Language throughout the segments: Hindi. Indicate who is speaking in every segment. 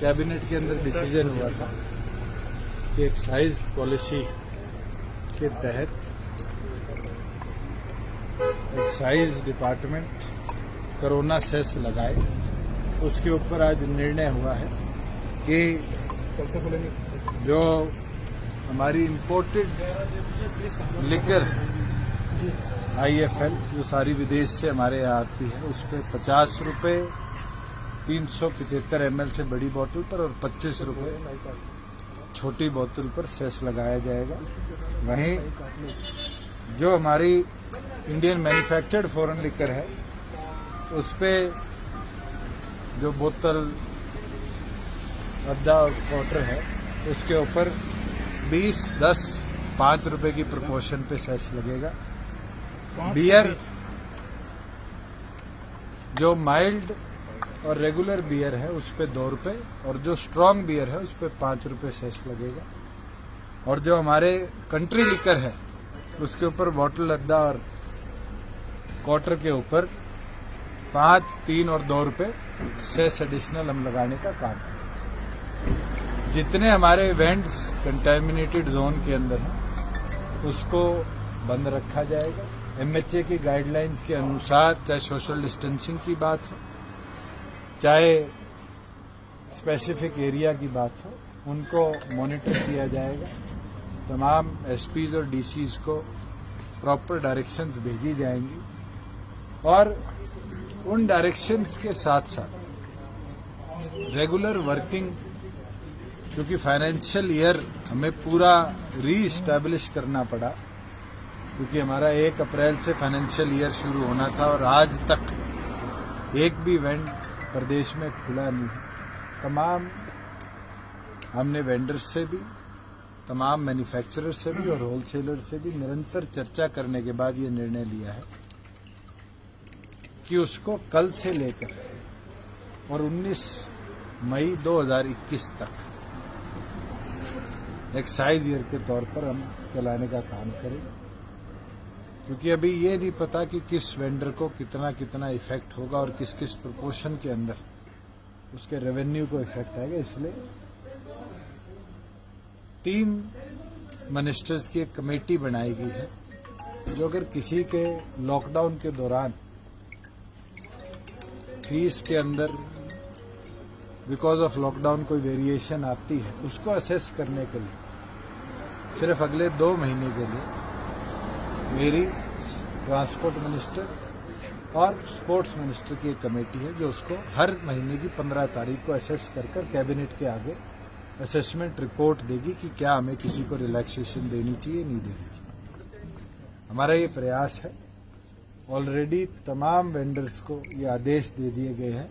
Speaker 1: कैबिनेट के अंदर डिसीजन हुआ था कि एक्साइज पॉलिसी के तहत एक्साइज डिपार्टमेंट कोरोना सेस लगाए। उसके ऊपर आज निर्णय हुआ है कि जो हमारी इंपोर्टेड लिकर IFL जो सारी विदेश से हमारे यहाँ आती है, उस पर 50 रुपये 375 ml से बड़ी बोतल पर और 25 रुपये छोटी बोतल पर सेस लगाया जाएगा। वहीं जो हमारी इंडियन मैन्युफैक्चर्ड फॉरेन लिकर है, उस पर जो बोतल अद्दा और क्वार्टर है, उसके ऊपर 20, 10, 5 रुपए की प्रपोर्शन पे सेस लगेगा। बियर जो माइल्ड और रेगुलर बियर है उस पे 2 रुपए और जो स्ट्रांग बियर है उस पे 5 रुपए सेस लगेगा। और जो हमारे कंट्री लिकर है उसके ऊपर बॉटल अद्दा और क्वार्टर के ऊपर 5, 3 और 2 रुपए सेस एडिशनल हम लगाने का काम करें। जितने हमारे इवेंट्स कंटेमिनेटेड जोन के अंदर हैं उसको बंद रखा जाएगा। MHA की गाइडलाइंस के अनुसार चाहे सोशल डिस्टेंसिंग की बात हो, चाहे स्पेसिफिक एरिया की बात हो, उनको मॉनिटर किया जाएगा। तमाम SPs और DCs को प्रॉपर डायरेक्शंस भेजी जाएंगी और उन डायरेक्शंस के साथ साथ रेगुलर वर्किंग, क्योंकि फाइनेंशियल ईयर हमें पूरा री-इस्टैब्लिश करना पड़ा, क्योंकि हमारा 1 अप्रैल से फाइनेंशियल ईयर शुरू होना था और आज तक एक भी इवेंट प्रदेश में खुला नहीं। तमाम हमने वेंडर्स से भी, तमाम मैन्युफैक्चरर से भी और होलसेलर से भी निरंतर चर्चा करने के बाद ये निर्णय लिया है कि उसको कल से लेकर और 19 मई 2021 तक एक्साइज ईयर के तौर पर हम चलाने का काम करेंगे। क्योंकि अभी ये नहीं पता कि किस वेंडर को कितना कितना इफेक्ट होगा और किस किस प्रोपोर्शन के अंदर उसके रेवेन्यू को इफेक्ट आएगा। इसलिए 3 मिनिस्टर्स की एक कमेटी बनाई गई है, जो अगर किसी के लॉकडाउन के दौरान फीस के अंदर बिकॉज ऑफ लॉकडाउन कोई वेरिएशन आती है, उसको असेस करने के लिए सिर्फ अगले 2 महीने के लिए मेरी ट्रांसपोर्ट मिनिस्टर और स्पोर्ट्स मिनिस्टर की एक कमेटी है जो उसको हर महीने की 15 तारीख को असेस कर कैबिनेट के आगे असेसमेंट रिपोर्ट देगी कि क्या हमें किसी को रिलैक्सेशन देनी चाहिए, नहीं देनी चाहिए। हमारा ये प्रयास है। ऑलरेडी तमाम वेंडर्स को ये आदेश दे दिए गए हैं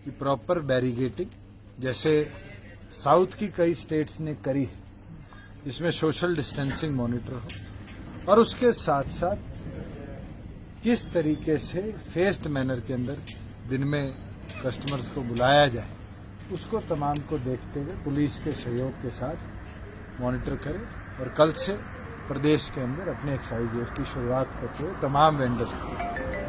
Speaker 1: कि प्रॉपर बैरिगेटिंग, जैसे साउथ की कई स्टेट्स ने करी है, जिसमें सोशल डिस्टेंसिंग मॉनिटर हो और उसके साथ साथ किस तरीके से फेस्ड मैनर के अंदर दिन में कस्टमर्स को बुलाया जाए, उसको तमाम को देखते हुए पुलिस के सहयोग के साथ मॉनिटर करें और कल से प्रदेश के अंदर अपने एक्साइज ईयर की शुरुआत करते हुए तमाम वेंडर्स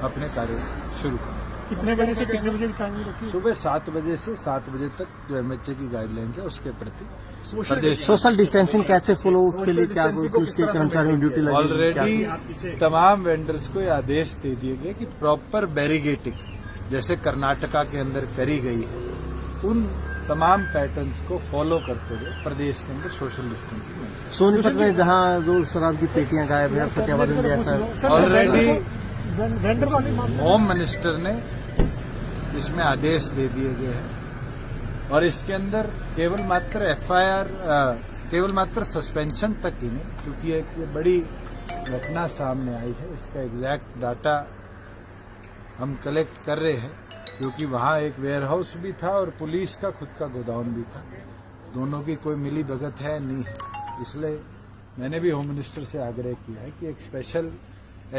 Speaker 1: अपने कार्य शुरू करें।
Speaker 2: कितने बजे से कितने बजे की टाइमिंग रखी?
Speaker 1: सुबह 7 बजे से 7 बजे तक जो MHA की गाइडलाइंस है उसके प्रति
Speaker 3: सोशल डिस्टेंसिंग कैसे फॉलो, उसके लिए क्या उसके कर्मचारियों ड्यूटी लगी?
Speaker 1: ऑलरेडी तमाम वेंडर्स को ये आदेश दे दिए गए कि प्रॉपर बैरिगेटिंग जैसे कर्नाटका के अंदर करी गई है, उन तमाम पैटर्न्स को फॉलो करते हुए प्रदेश के अंदर सोशल डिस्टेंसिंग।
Speaker 3: सोनीपत में जहां रोज शराब की पेटियां गायब है, फतेहाबाद में ऐसा
Speaker 1: ऑलरेडी होम मिनिस्टर ने इसमें आदेश दे दिए गए हैं और इसके अंदर केवल मात्र सस्पेंशन तक ही नहीं, क्योंकि एक ये बड़ी घटना सामने आई है, इसका एग्जैक्ट डाटा हम कलेक्ट कर रहे हैं, क्योंकि वहाँ एक वेयर हाउस भी था और पुलिस का खुद का गोदाउन भी था। दोनों की कोई मिली भगत है नहीं है। इसलिए मैंने भी होम मिनिस्टर से आग्रह किया है कि एक स्पेशल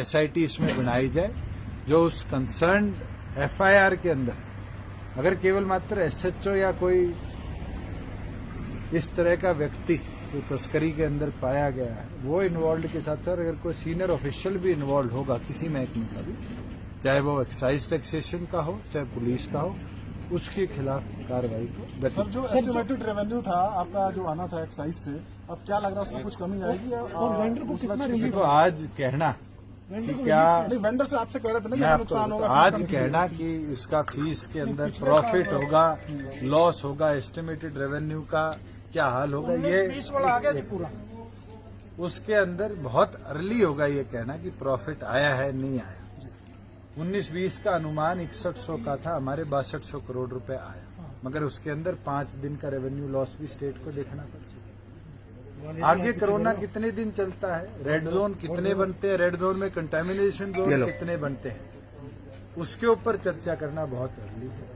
Speaker 1: SIT इसमें बनाई जाए, जो उस कंसर्न FIR के अंदर अगर केवल मात्र SHO या कोई इस तरह का व्यक्ति जो तस्करी के अंदर पाया गया है वो इन्वॉल्व के साथ साथ अगर कोई सीनियर ऑफिशियल भी इन्वॉल्व होगा किसी महकमे का भी, चाहे वो एक्साइज टैक्सेशन का हो चाहे पुलिस का हो, उसके खिलाफ कार्रवाई को गति।
Speaker 4: सर, जो एस्टिमेटेड रेवेन्यू था आपका जो आना था एक्साइज से, अब क्या लग रहा है उसमें कुछ कमी आएगी
Speaker 2: और वेंडर को कितना रिलीफ
Speaker 1: देखो आज कहना कि क्या
Speaker 4: नहीं, वेंडर से आपसे कह रहे थे ना कि
Speaker 1: मैं
Speaker 4: हमें
Speaker 1: आपको
Speaker 4: नुकसान होगा,
Speaker 1: आज कहना कि इसका फीस के अंदर प्रॉफिट होगा, लॉस होगा, एस्टिमेटेड रेवेन्यू का क्या हाल होगा, ये
Speaker 4: 20 वाला आ गया जी पूरा।
Speaker 1: उसके अंदर बहुत अर्ली होगा ये कहना कि प्रॉफिट आया है नहीं आया। 19-20 का अनुमान 6100 का था, हमारे 6200 करोड़ रुपए आया, मगर उसके अंदर 5 दिन का रेवेन्यू लॉस भी स्टेट को देखना पड़ता। आगे कोरोना कितने दिन चलता है, रेड जोन कितने बनते हैं, रेड जोन में कंटेमिनेशन जोन कितने बनते हैं, उसके ऊपर चर्चा करना बहुत अर्ली है।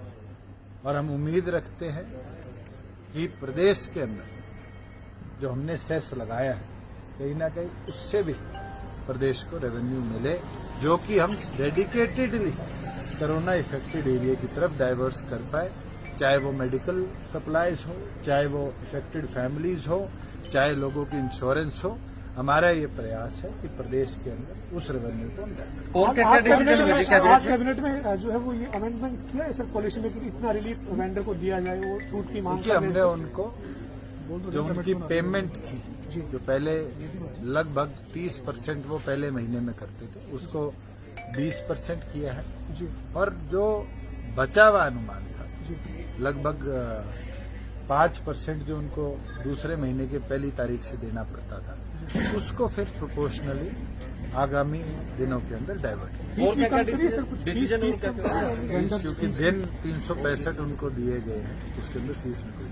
Speaker 1: और हम उम्मीद रखते हैं कि प्रदेश के अंदर जो हमने सेस लगाया है कहीं ना कहीं उससे भी प्रदेश को रेवेन्यू मिले, जो कि हम डेडिकेटेडली कोरोना इफेक्टेड एरिया की तरफ डाइवर्स कर पाए, चाहे वो मेडिकल सप्लाईज हो, चाहे वो इफेक्टेड फैमिलीज हो, चाहे लोगों की इंश्योरेंस हो। हमारा ये प्रयास है कि प्रदेश के अंदर उस रेवेन्यू को हम डाइवर्ट
Speaker 2: और आज कैबिनेट में जो है वो ये अमेंडमेंट किया है सर पॉलिसी में कि इतना रिलीफ वेंडर को दिया जाए, वो छूट की मांग
Speaker 1: देखिए, हमने उनको जो उनकी पेमेंट थी, जो पहले लगभग 30% वो पहले महीने में करते थे, उसको 20% किया है, और जो बचा हुआ अनुमान था लगभग 5% जो उनको दूसरे महीने के पहली तारीख से देना पड़ता था, उसको फिर प्रोपोर्शनली आगामी दिनों के अंदर डाइवर्ट किया, क्योंकि दिन 365 उनको दिए गए हैं, उसके अंदर फीस में कोई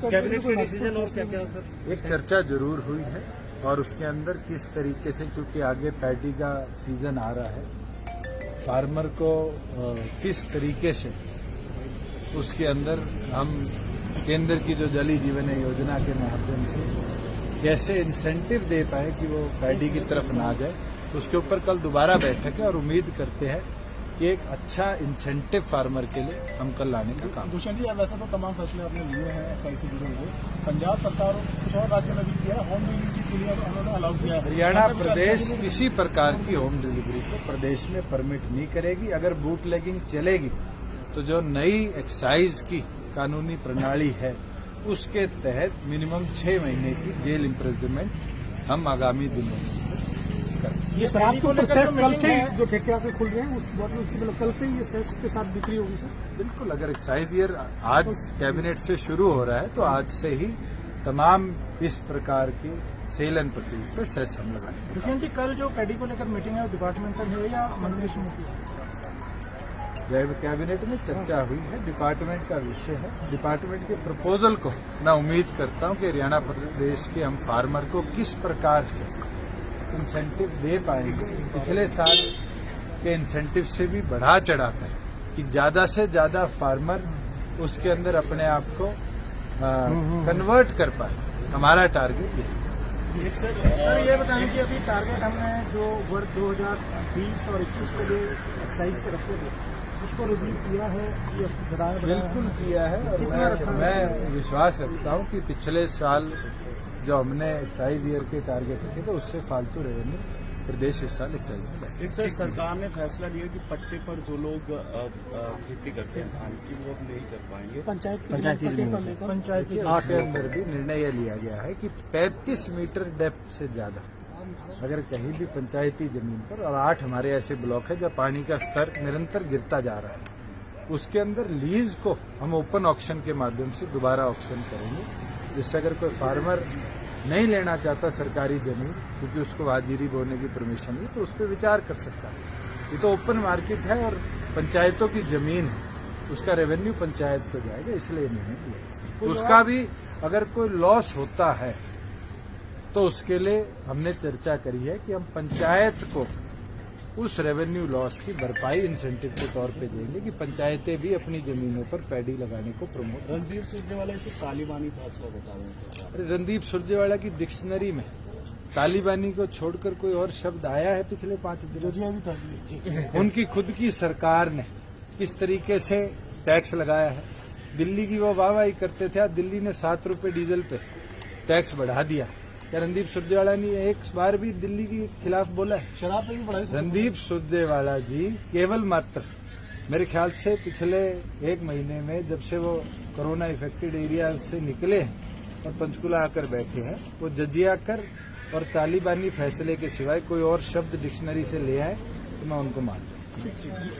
Speaker 2: कैबिनेट के डिसीजन और क्या क्या सर?
Speaker 1: एक चर्चा जरूर हुई है, और उसके अंदर किस तरीके से, क्योंकि आगे पैडी का सीजन आ रहा है, फार्मर को किस तरीके से उसके अंदर हम केंद्र की जो जल जीवन योजना के माध्यम से कैसे इंसेंटिव दे पाए कि वो पैडी की तरफ ना जाए, उसके ऊपर कल दोबारा बैठक है, और उम्मीद करते हैं कि एक अच्छा इंसेंटिव फार्मर के लिए हम कल लाने का काम।
Speaker 4: भूषण जी, वैसे तो तमाम फैसले आपने लिए हैं एक्साइज से जुड़े हुए, पंजाब सरकार कुछ और राज्यों में भी किया है, होम डिलीवरी के लिए उन्होंने अलाउ किया है।
Speaker 1: हरियाणा प्रदेश किसी प्रकार की होम डिलीवरी को प्रदेश में परमिट नहीं करेगी। अगर बूट लेगिंग चलेगी तो जो नई एक्साइज की कानूनी प्रणाली है उसके तहत मिनिमम 6 महीने की जेल इम्प्रिजनमेंट हम आगामी दिनों में करेंगे।
Speaker 2: ये शराब को प्रोसेस कल से जो ठेके आके खुल रहे हैं उस मतलब कल से ये सेस के साथ बिक्री होगी सर?
Speaker 1: बिल्कुल, अगर एक्साइज ईयर आज कैबिनेट से शुरू हो रहा है तो आज से ही तमाम इस प्रकार की सेल एंड परचेज पे सेस हम लगाएंगे।
Speaker 4: भूषण जी, कल जो पैडी को लेकर मीटिंग है डिपार्टमेंटल है या मंत्री समिति है?
Speaker 1: कैबिनेट में चर्चा हुई है, डिपार्टमेंट का विषय है। डिपार्टमेंट के प्रपोजल को मैं उम्मीद करता हूं कि हरियाणा प्रदेश के हम फार्मर को किस प्रकार से इंसेंटिव दे पाएंगे। पिछले साल के इंसेंटिव से भी बढ़ा चढ़ा था कि ज्यादा से ज्यादा फार्मर उसके अंदर अपने आप को कन्वर्ट कर पाए। हमारा टारगेट ये है।
Speaker 4: सर, ये बताएं कि अभी टारगेट हमने जो वर्ष 2020 और 21 के लिए एक्साइज के रखे थे उसको रिव्यू किया है, ये
Speaker 1: बिल्कुल किया है, और मैं विश्वास रखता हूं कि पिछले साल जो हमने एक्साइज ईयर के टारगेट रखे थे उससे फालतू रेवेन्यू प्रदेश इस साल एक्साइज में लाएगा।
Speaker 5: एक सर, सरकार ने फैसला लिया कि पट्टे पर जो लोग खेती करते हैं धान की, वो अब नहीं कर पाएंगे।
Speaker 2: पंचायत
Speaker 1: के अंदर भी निर्णय यह लिया गया है कि 35 मीटर डेप्थ से ज्यादा अगर कहीं भी पंचायती जमीन पर, और 8 हमारे ऐसे ब्लॉक है जहाँ पानी का स्तर निरंतर गिरता जा रहा है, उसके अंदर लीज को हम ओपन ऑक्शन के माध्यम से दोबारा ऑक्शन करेंगे, जिससे अगर कोई फार्मर नहीं लेना चाहता सरकारी जमीन क्योंकि उसको हाजिरी बोने की परमिशन नहीं, तो उस पर विचार कर सकता है। ये तो ओपन मार्केट है और पंचायतों की जमीन है, उसका रेवेन्यू पंचायत को जाएगा, इसलिए निर्णय लिया। उसका भी अगर कोई लॉस होता है तो उसके लिए हमने चर्चा करी है कि हम पंचायत को उस रेवेन्यू लॉस की भरपाई इंसेंटिव के तौर पे देंगे कि पंचायतें भी अपनी जमीनों पर पैडी लगाने को प्रमोट।
Speaker 5: रणदीप सुरजेवाला इसे तालिबानी फैसला बता रहे हैं सरकार।
Speaker 1: अरे रणदीप सुरजेवाला की डिक्शनरी में तालिबानी को छोड़कर कोई और शब्द आया है पिछले 5 दिनों में? उनकी खुद की सरकार ने किस तरीके से टैक्स लगाया है। दिल्ली की वो वाहवाही करते थे, दिल्ली ने 7 रुपए डीजल पे टैक्स बढ़ा दिया। क्या रणदीप सुरजेवाला ने एक बार भी दिल्ली के खिलाफ बोला है?
Speaker 4: शराब पे भी बढ़ाई।
Speaker 1: रणदीप सुरजेवाला जी केवल मात्र मेरे ख्याल से पिछले 1 महीने में जब से वो कोरोना इफेक्टेड एरिया से निकले हैं और पंचकुला आकर बैठे हैं, वो जजिया कर और तालिबानी फैसले के सिवाय कोई और शब्द डिक्शनरी से ले आए तो मैं उनको मान लूँ।